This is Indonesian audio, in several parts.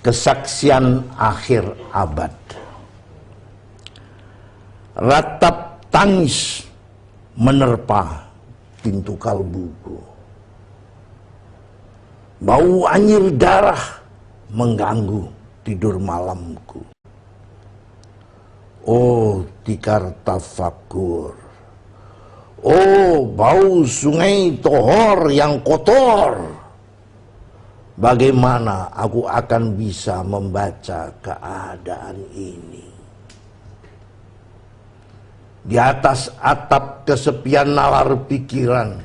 kesaksian akhir abad. Ratap tangis menerpa pintu kalbuku. Bau anyir darah mengganggu tidur malamku. Oh tikar tafakur, oh bau sungai Tohor yang kotor. Bagaimana aku akan bisa membaca keadaan ini? Di atas atap kesepian nalar pikiran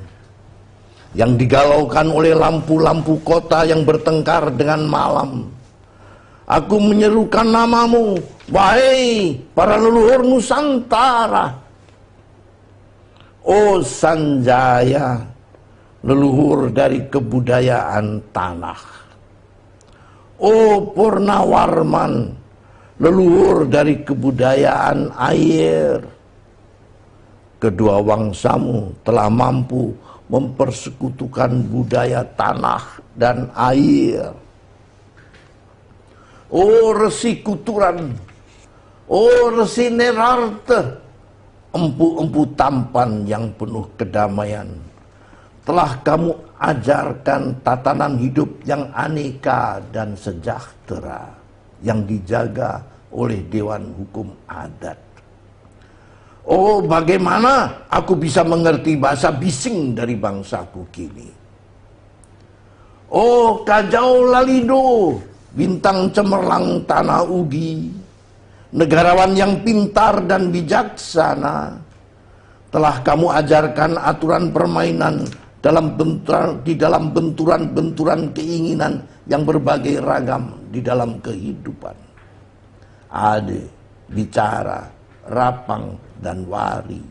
yang digalaukan oleh lampu-lampu kota yang bertengkar dengan malam, aku menyerukan namamu, wahai para leluhur Nusantara. Oh Sanjaya, leluhur dari kebudayaan tanah. Oh Purnawarman, leluhur dari kebudayaan air. Kedua wangsamu telah mampu mempersekutukan budaya tanah dan air. Oh Resi Kuturan, oh Resi Nerarte, empu-empu tampan yang penuh kedamaian, telah kamu ajarkan tatanan hidup yang aneka dan sejahtera yang dijaga oleh Dewan Hukum Adat. Oh bagaimana aku bisa mengerti bahasa bising dari bangsaku kini. Oh Kajau Lalido, bintang cemerlang tanah ugi, negarawan yang pintar dan bijaksana, telah kamu ajarkan aturan permainan di dalam benturan-benturan keinginan yang berbagai ragam di dalam kehidupan. Ade, bicara, rapang, dan wari.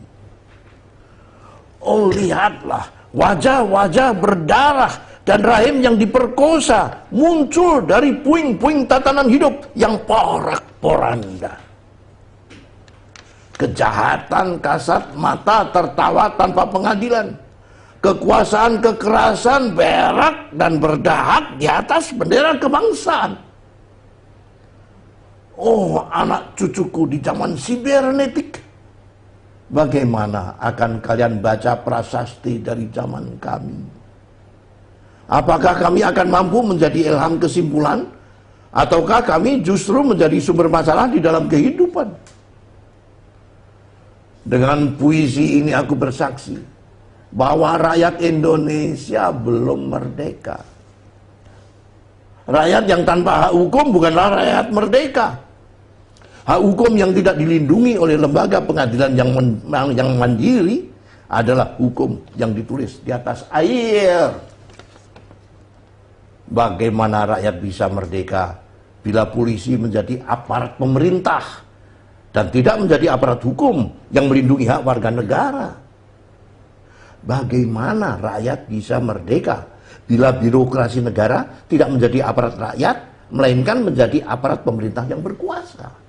Oh lihatlah, wajah-wajah berdarah dan rahim yang diperkosa muncul dari puing-puing tatanan hidup yang porak-poranda. Kejahatan kasat mata tertawa tanpa pengadilan. Kekuasaan kekerasan berak dan berdahak di atas bendera kebangsaan. Oh anak cucuku di zaman sibernetik, bagaimana akan kalian baca prasasti dari zaman kami? Apakah kami akan mampu menjadi ilham kesimpulan, ataukah kami justru menjadi sumber masalah di dalam kehidupan? Dengan puisi ini aku bersaksi bahwa rakyat Indonesia belum merdeka. Rakyat yang tanpa hak hukum bukanlah rakyat merdeka. Hak hukum yang tidak dilindungi oleh lembaga pengadilan yang mandiri adalah hukum yang ditulis di atas air. Bagaimana rakyat bisa merdeka bila polisi menjadi aparat pemerintah dan tidak menjadi aparat hukum yang melindungi hak warga negara? Bagaimana rakyat bisa merdeka bila birokrasi negara tidak menjadi aparat rakyat, melainkan menjadi aparat pemerintah yang berkuasa?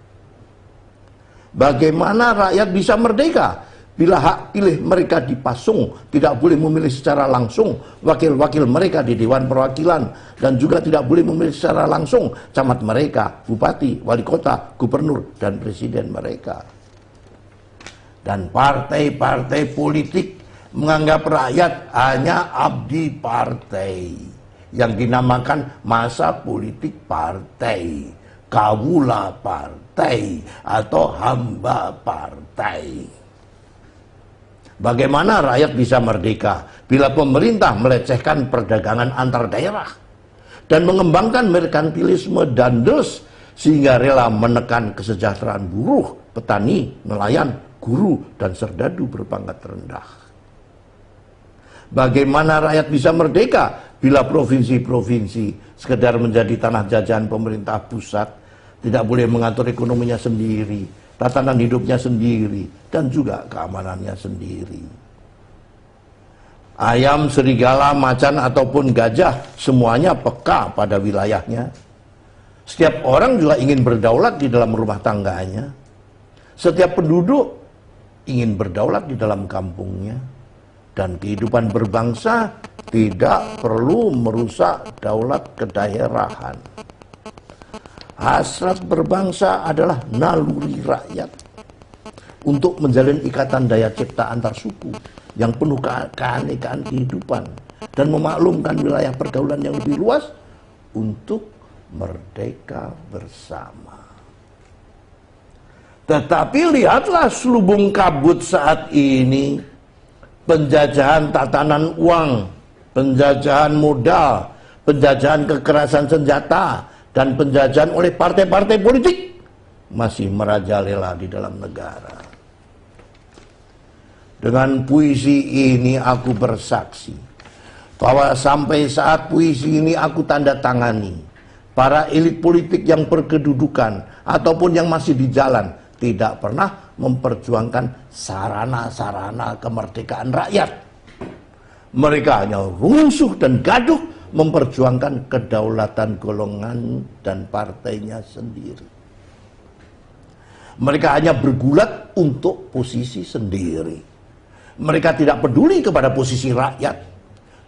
Bagaimana rakyat bisa merdeka bila hak pilih mereka dipasung, tidak boleh memilih secara langsung wakil-wakil mereka di Dewan Perwakilan, dan juga tidak boleh memilih secara langsung camat mereka, bupati, wali kota, gubernur, dan presiden mereka? Dan partai-partai politik menganggap rakyat hanya abdi partai yang dinamakan masa politik partai, kawula partai, atau hamba partai. Bagaimana rakyat bisa merdeka bila pemerintah melecehkan perdagangan antar daerah dan mengembangkan merkantilisme dandes sehingga rela menekan kesejahteraan buruh, petani, nelayan, guru, dan serdadu berpangkat rendah? Bagaimana rakyat bisa merdeka bila provinsi-provinsi sekedar menjadi tanah jajahan pemerintah pusat, tidak boleh mengatur ekonominya sendiri, tatanan hidupnya sendiri, dan juga keamanannya sendiri? Ayam, serigala, macan, ataupun gajah semuanya peka pada wilayahnya. Setiap orang juga ingin berdaulat di dalam rumah tangganya. Setiap penduduk ingin berdaulat di dalam kampungnya. Dan kehidupan berbangsa tidak perlu merusak daulat kedaerahan. Hasrat berbangsa adalah naluri rakyat untuk menjalin ikatan daya cipta antar suku yang penuh keanekaan kehidupan dan memaklumkan wilayah pergaulan yang lebih luas untuk merdeka bersama. Tetapi lihatlah selubung kabut saat ini, penjajahan tatanan uang, penjajahan modal, penjajahan kekerasan senjata, dan penjajahan oleh partai-partai politik masih merajalela di dalam negara. Dengan puisi ini aku bersaksi bahwa sampai saat puisi ini aku tanda tangani, para elit politik yang berkedudukan ataupun yang masih di jalan tidak pernah memperjuangkan sarana-sarana kemerdekaan rakyat. Mereka hanya rusuh dan gaduh memperjuangkan kedaulatan golongan dan partainya sendiri. Mereka hanya bergulat untuk posisi sendiri. Mereka tidak peduli kepada posisi rakyat,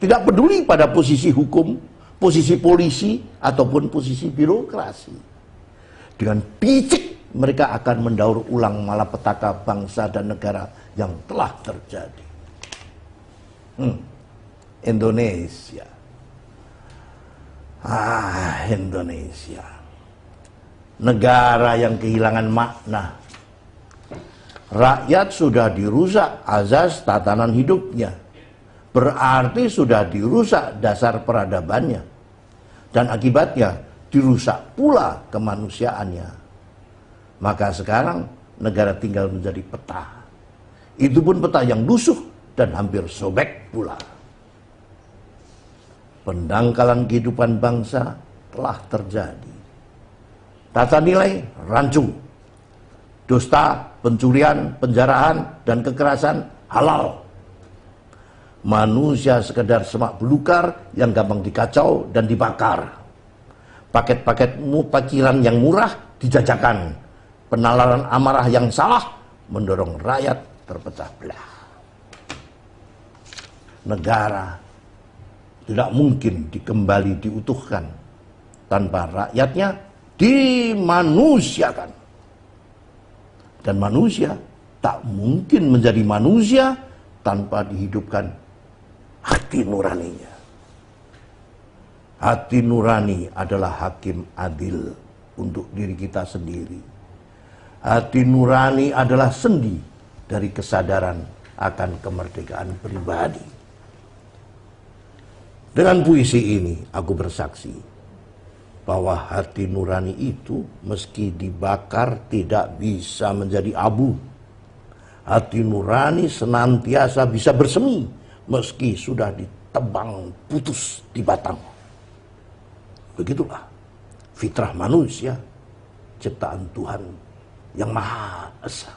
tidak peduli pada posisi hukum, posisi polisi, ataupun posisi birokrasi. Dengan picik mereka akan mendaur ulang malapetaka bangsa dan negara yang telah terjadi. Indonesia. Indonesia. Negara yang kehilangan makna. Rakyat sudah dirusak azas tatanan hidupnya. Berarti sudah dirusak dasar peradabannya. Dan akibatnya dirusak pula kemanusiaannya. Maka sekarang negara tinggal menjadi peta. Itu pun peta yang lusuh dan hampir sobek pula. Pendangkalan kehidupan bangsa telah terjadi. Tata nilai rancu, dusta, pencurian, penjarahan, dan kekerasan halal. Manusia sekedar semak belukar yang gampang dikacau dan dibakar. Paket-paket pikiran yang murah dijajakan. Penalaran amarah yang salah mendorong rakyat terpecah belah. Negara tidak mungkin diutuhkan tanpa rakyatnya dimanusiakan. Dan manusia tak mungkin menjadi manusia tanpa dihidupkan hati nuraninya. Hati nurani adalah hakim adil untuk diri kita sendiri. Hati nurani adalah sendi dari kesadaran akan kemerdekaan pribadi. Dengan puisi ini aku bersaksi bahwa hati nurani itu meski dibakar tidak bisa menjadi abu. Hati nurani senantiasa bisa bersemi meski sudah ditebang putus di batang. Begitulah fitrah manusia, ciptaan Tuhan yang Maha Esa.